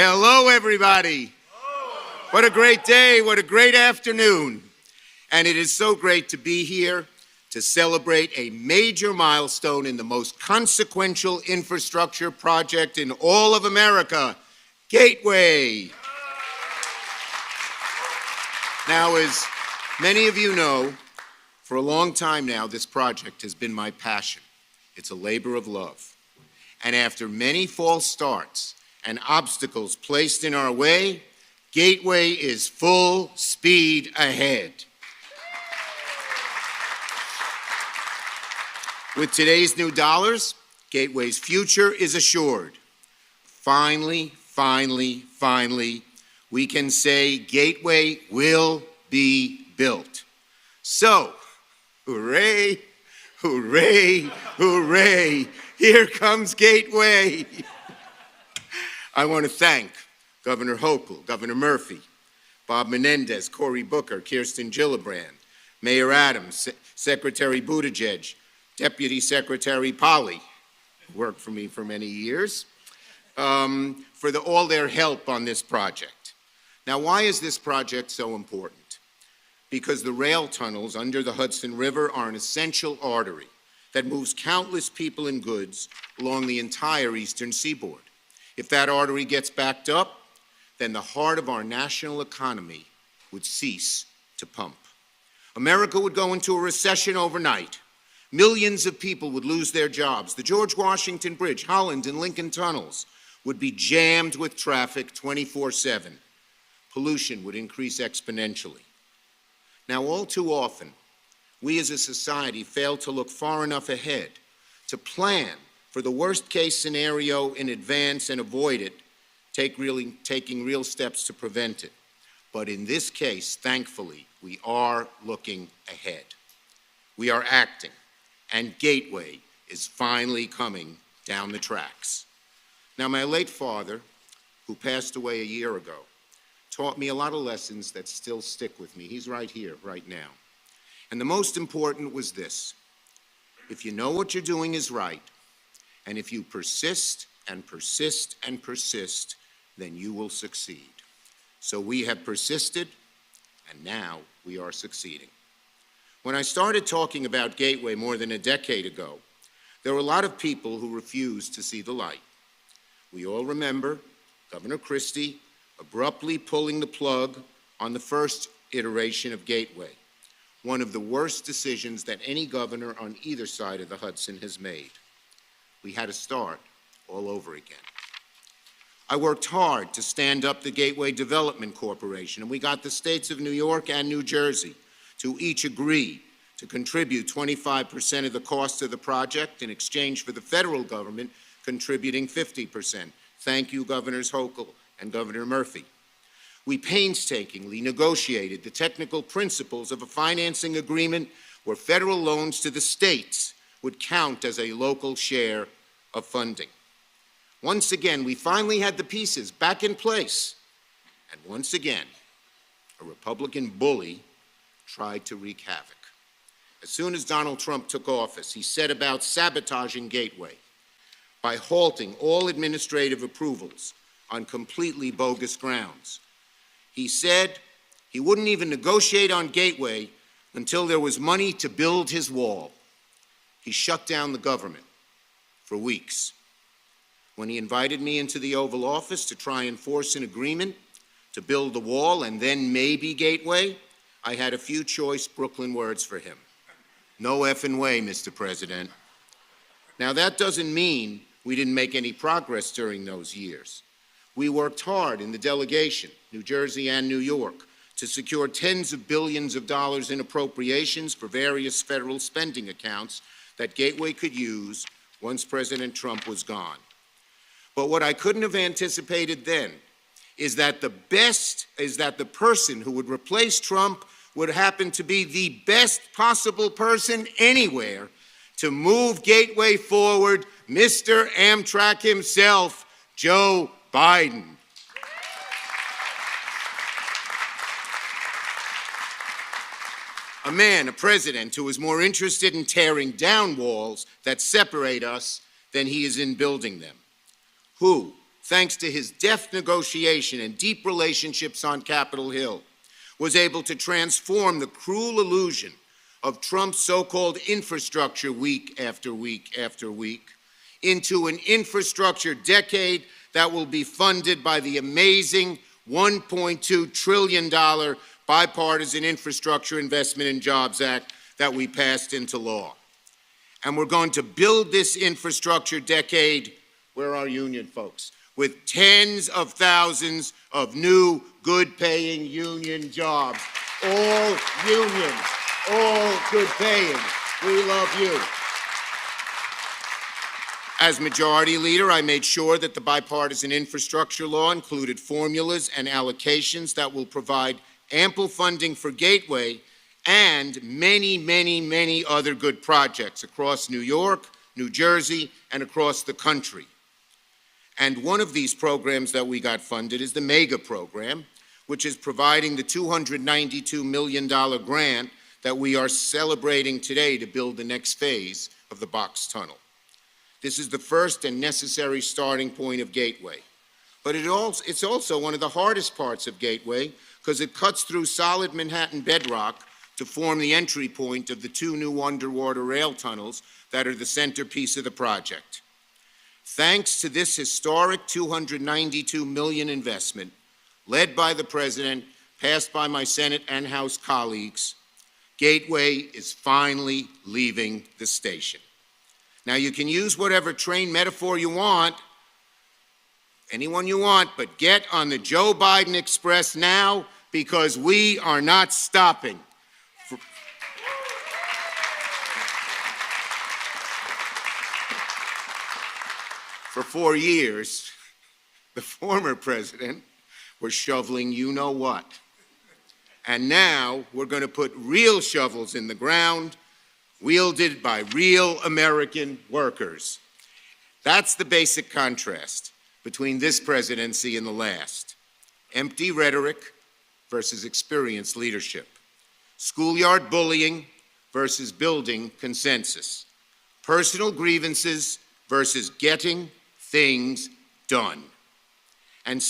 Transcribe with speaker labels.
Speaker 1: Hello, everybody. What a great day, what a great afternoon. And it is so great to be here to celebrate a major milestone in the most consequential infrastructure project in all of America, Gateway. Now, as many of you know, for a long time now, this project has been my passion. It's a labor of love. And after many false starts and obstacles placed in our way, Gateway is full speed ahead. With today's new dollars, Gateway's future is assured. Finally, we can say Gateway will be built. So, hooray, hooray, hooray, here comes Gateway. I want to thank Governor Hochul, Governor Murphy, Bob Menendez, Cory Booker, Kirsten Gillibrand, Mayor Adams, Secretary Buttigieg, Deputy Secretary Polly, who worked for me for many years, for all their help on this project. Now, why is this project so important? Because the rail tunnels under the Hudson River are an essential artery that moves countless people and goods along the entire eastern seaboard. If that artery gets backed up, then the heart of our national economy would cease to pump. America would go into a recession overnight. Millions of people would lose their jobs. The George Washington Bridge, Holland, and Lincoln tunnels would be jammed with traffic 24/7. Pollution would increase exponentially. Now, all too often, we as a society fail to look far enough ahead to plan for the worst-case scenario in advance and avoid it, taking real steps to prevent it. But in this case, thankfully, we are looking ahead. We are acting, and Gateway is finally coming down the tracks. Now, my late father, who passed away a year ago, taught me a lot of lessons that still stick with me. He's right here, right now. And the most important was this: if you know what you're doing is right, and if you persist and persist and persist, then you will succeed. So we have persisted, and now we are succeeding. When I started talking about Gateway more than a decade ago, there were a lot of people who refused to see the light. We all remember Governor Christie abruptly pulling the plug on the first iteration of Gateway, one of the worst decisions that any governor on either side of the Hudson has made. We had to start all over again. I worked hard to stand up the Gateway Development Corporation, and we got the states of New York and New Jersey to each agree to contribute 25% of the cost of the project in exchange for the federal government contributing 50%. Thank you, Governors Hochul and Governor Murphy. We painstakingly negotiated the technical principles of a financing agreement where federal loans to the states would count as a local share of funding. Once again, we finally had the pieces back in place. And once again, a Republican bully tried to wreak havoc. As soon as Donald Trump took office, he set about sabotaging Gateway by halting all administrative approvals on completely bogus grounds. He said he wouldn't even negotiate on Gateway until there was money to build his wall. He shut down the government for weeks. When he invited me into the Oval Office to try and force an agreement to build the wall and then maybe Gateway, I had a few choice Brooklyn words for him. No effing way, Mr. President. Now, that doesn't mean we didn't make any progress during those years. We worked hard in the delegation, New Jersey and New York, to secure tens of billions of dollars in appropriations for various federal spending accounts that Gateway could use once President Trump was gone. But what I couldn't have anticipated then is that the person who would replace Trump would happen to be the best possible person anywhere to move Gateway forward, Mr. Amtrak himself, Joe Biden. A president who is more interested in tearing down walls that separate us than he is in building them. Who, thanks to his deft negotiation and deep relationships on Capitol Hill, was able to transform the cruel illusion of Trump's so-called infrastructure week after week after week into an infrastructure decade that will be funded by the amazing $1.2 trillion Bipartisan Infrastructure Investment and Jobs Act that we passed into law. And we're going to build this infrastructure decade, where are union folks, with tens of thousands of new, good-paying union jobs. All unions, all good-paying. We love you. As Majority Leader, I made sure that the bipartisan infrastructure law included formulas and allocations that will provide ample funding for Gateway and many, many, many other good projects across New York, New Jersey, and across the country. And one of these programs that we got funded is the MEGA program, which is providing the $292 million grant that we are celebrating today to build the next phase of the Box Tunnel. This is the first and necessary starting point of Gateway. But it's also one of the hardest parts of Gateway because it cuts through solid Manhattan bedrock to form the entry point of the two new underwater rail tunnels that are the centerpiece of the project. Thanks to this historic $292 million investment, led by the President, passed by my Senate and House colleagues, Gateway is finally leaving the station. Now, you can use whatever train metaphor you want, anyone you want, but get on the Joe Biden Express now because we are not stopping. For 4 years, the former president was shoveling you-know-what. And now we're going to put real shovels in the ground, wielded by real American workers. That's the basic contrast between this presidency and the last. Empty rhetoric versus experienced leadership. Schoolyard bullying versus building consensus. Personal grievances versus getting things done.